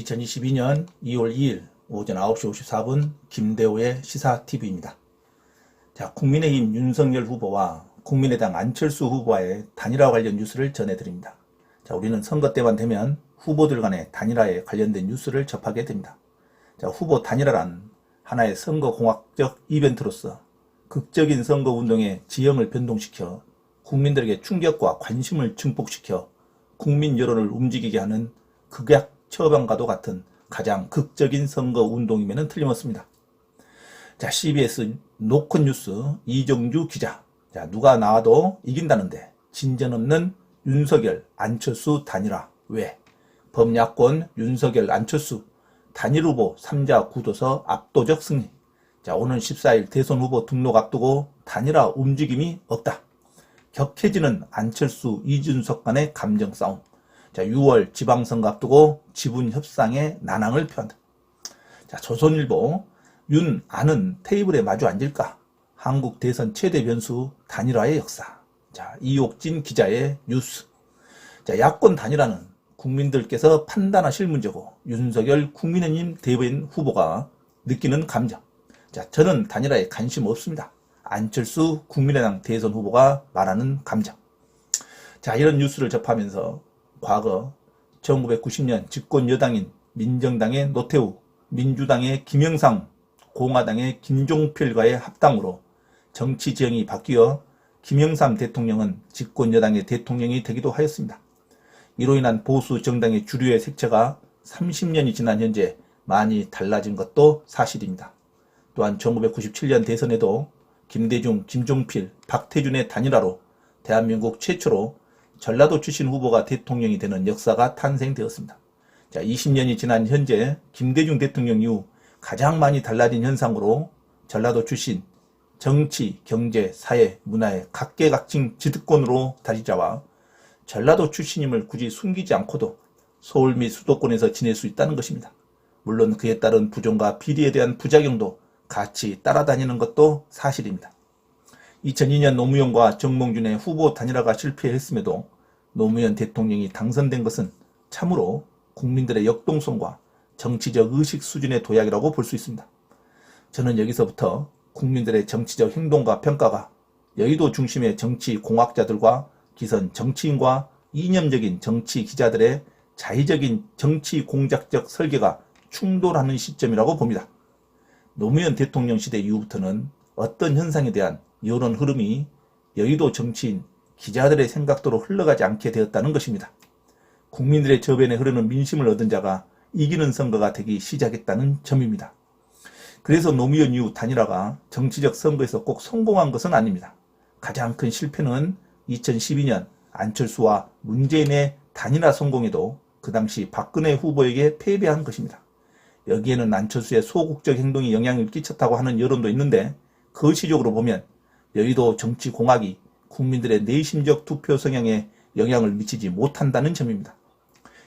2022년 2월 2일 오전 9시 54분 김대호의 시사TV입니다. 자, 국민의힘 윤석열 후보와 국민의당 안철수 후보와의 단일화 관련 뉴스를 전해드립니다. 자, 우리는 선거 때만 되면 후보들 간의 단일화에 관련된 뉴스를 접하게 됩니다. 자, 후보 단일화란 하나의 선거공학적 이벤트로서 극적인 선거운동의 지형을 변동시켜 국민들에게 충격과 관심을 증폭시켜 국민 여론을 움직이게 하는 극약 처방과도 같은 가장 극적인 선거운동임에는 틀림없습니다. 자, CBS 노컷뉴스 이정주 기자. 자, 누가 나와도 이긴다는데 진전 없는 윤석열, 안철수 단일화. 왜? 범야권 윤석열, 안철수 단일 후보 3자 구도서 압도적 승리. 자, 오는 14일 대선 후보 등록 앞두고 단일화 움직임이 없다. 격해지는 안철수, 이준석 간의 감정 싸움. 자, 6월 지방선거 앞두고 지분 협상에 난항을 표한다. 자, 조선일보 윤, 안은 테이블에 마주 앉을까? 한국 대선 최대 변수 단일화의 역사. 자, 이옥진 기자의 뉴스. 자, 야권 단일화는 국민들께서 판단하실 문제고 윤석열 국민의힘 대변인 후보가 느끼는 감정. 자, 저는 단일화에 관심 없습니다. 안철수 국민의당 대선 후보가 말하는 감정. 자, 이런 뉴스를 접하면서 과거 1990년 집권 여당인 민정당의 노태우, 민주당의 김영삼, 공화당의 김종필과의 합당으로 정치 지형이 바뀌어 김영삼 대통령은 집권 여당의 대통령이 되기도 하였습니다. 이로 인한 보수 정당의 주류의 색채가 30년이 지난 현재 많이 달라진 것도 사실입니다. 또한 1997년 대선에도 김대중, 김종필, 박태준의 단일화로 대한민국 최초로 전라도 출신 후보가 대통령이 되는 역사가 탄생되었습니다. 자, 20년이 지난 현재 김대중 대통령 이후 가장 많이 달라진 현상으로 전라도 출신 정치, 경제, 사회, 문화의 각계각층 지도권으로 다시 잡아 전라도 출신임을 굳이 숨기지 않고도 서울 및 수도권에서 지낼 수 있다는 것입니다. 물론 그에 따른 부정과 비리에 대한 부작용도 같이 따라다니는 것도 사실입니다. 2002년 노무현과 정몽준의 후보 단일화가 실패했음에도 노무현 대통령이 당선된 것은 참으로 국민들의 역동성과 정치적 의식 수준의 도약이라고 볼 수 있습니다. 저는 여기서부터 국민들의 정치적 행동과 평가가 여의도 중심의 정치 공학자들과 기선 정치인과 이념적인 정치 기자들의 자의적인 정치 공작적 설계가 충돌하는 시점이라고 봅니다. 노무현 대통령 시대 이후부터는 어떤 현상에 대한 여론 흐름이 여의도 정치인, 기자들의 생각대로 흘러가지 않게 되었다는 것입니다. 국민들의 저변에 흐르는 민심을 얻은 자가 이기는 선거가 되기 시작했다는 점입니다. 그래서 노무현 이후 단일화가 정치적 선거에서 꼭 성공한 것은 아닙니다. 가장 큰 실패는 2012년 안철수와 문재인의 단일화 성공에도 그 당시 박근혜 후보에게 패배한 것입니다. 여기에는 안철수의 소극적 행동이 영향을 끼쳤다고 하는 여론도 있는데 거시적으로 보면 여의도 정치 공학이 국민들의 내심적 투표 성향에 영향을 미치지 못한다는 점입니다.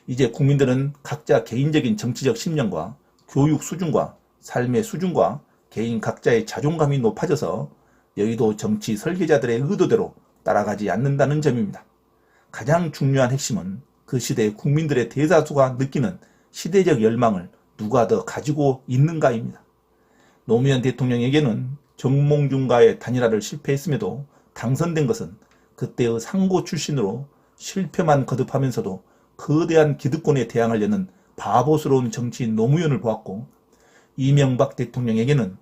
이제 국민들은 각자 개인적인 정치적 신념과 교육 수준과 삶의 수준과 개인 각자의 자존감이 높아져서 여의도 정치 설계자들의 의도대로 따라가지 않는다는 점입니다. 가장 중요한 핵심은 그 시대의 국민들의 대다수가 느끼는 시대적 열망을 누가 더 가지고 있는가입니다. 노무현 대통령에게는 정몽준과의 단일화를 실패했음에도 당선된 것은 그때의 상고 출신으로 실패만 거듭하면서도 거대한 기득권에 대항하려는 바보스러운 정치인 노무현을 보았고, 이명박 대통령에게는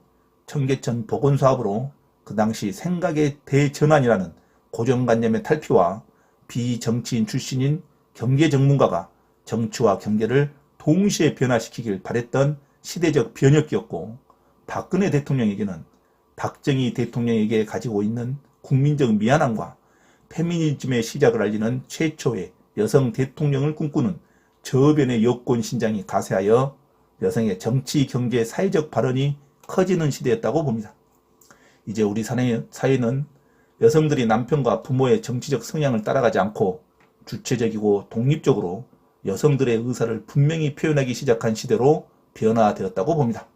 청계천 복원사업으로 그 당시 생각의 대전환이라는 고정관념의 탈피와 비정치인 출신인 경제전문가가 정치와 경제를 동시에 변화시키길 바랬던 시대적 변혁기였고, 박근혜 대통령에게는 박정희 대통령에게 가지고 있는 국민적 미안함과 페미니즘의 시작을 알리는 최초의 여성 대통령을 꿈꾸는 저변의 여권 신장이 가세하여 여성의 정치, 경제, 사회적 발언이 커지는 시대였다고 봅니다. 이제 우리 사회는 여성들이 남편과 부모의 정치적 성향을 따라가지 않고 주체적이고 독립적으로 여성들의 의사를 분명히 표현하기 시작한 시대로 변화되었다고 봅니다.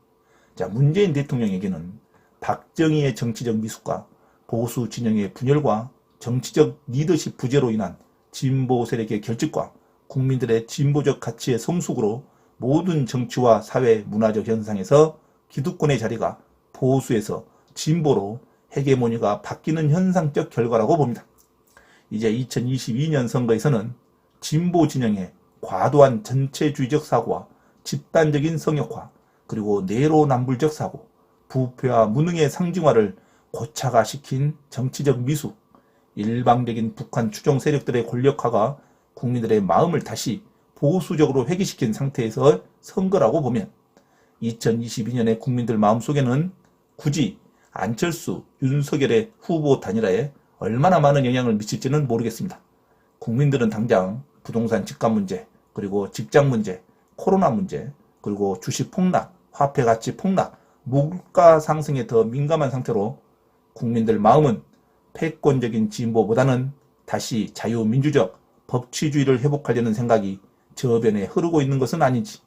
자, 문재인 대통령에게는 박정희의 정치적 미숙과 보수 진영의 분열과 정치적 리더십 부재로 인한 진보 세력의 결집과 국민들의 진보적 가치의 성숙으로 모든 정치와 사회, 문화적 현상에서 기득권의 자리가 보수에서 진보로 헤게모니가 바뀌는 현상적 결과라고 봅니다. 이제 2022년 선거에서는 진보 진영의 과도한 전체주의적 사고와 집단적인 성역화, 그리고 내로남불적 사고, 부패와 무능의 상징화를 고착화시킨 정치적 미숙, 일방적인 북한 추종 세력들의 권력화가 국민들의 마음을 다시 보수적으로 회귀시킨 상태에서 선거라고 보면 2022년의 국민들 마음속에는 굳이 안철수, 윤석열의 후보 단일화에 얼마나 많은 영향을 미칠지는 모르겠습니다. 국민들은 당장 부동산 집값 문제, 그리고 직장 문제, 코로나 문제, 그리고 주식 폭락, 화폐 가치 폭락, 물가 상승에 더 민감한 상태로 국민들 마음은 패권적인 진보보다는 다시 자유민주적 법치주의를 회복하려는 생각이 저변에 흐르고 있는 것은 아닌지,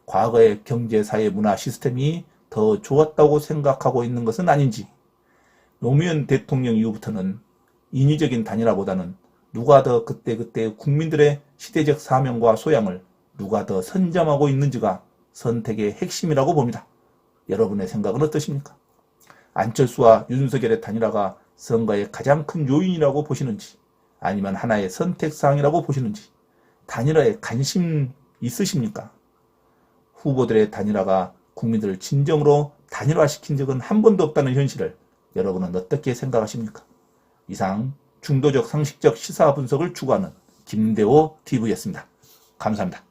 과거의 경제, 사회, 문화 시스템이 더 좋았다고 생각하고 있는 것은 아닌지, 노무현 대통령 이후부터는 인위적인 단일화보다는 누가 더 그때그때 국민들의 시대적 사명과 소양을 누가 더 선점하고 있는지가 선택의 핵심이라고 봅니다. 여러분의 생각은 어떠십니까? 안철수와 윤석열의 단일화가 선거의 가장 큰 요인이라고 보시는지, 아니면 하나의 선택사항이라고 보시는지, 단일화에 관심 있으십니까? 후보들의 단일화가 국민들을 진정으로 단일화시킨 적은 한 번도 없다는 현실을 여러분은 어떻게 생각하십니까? 이상 중도적 상식적 시사 분석을 추구하는 김대호 TV였습니다. 감사합니다.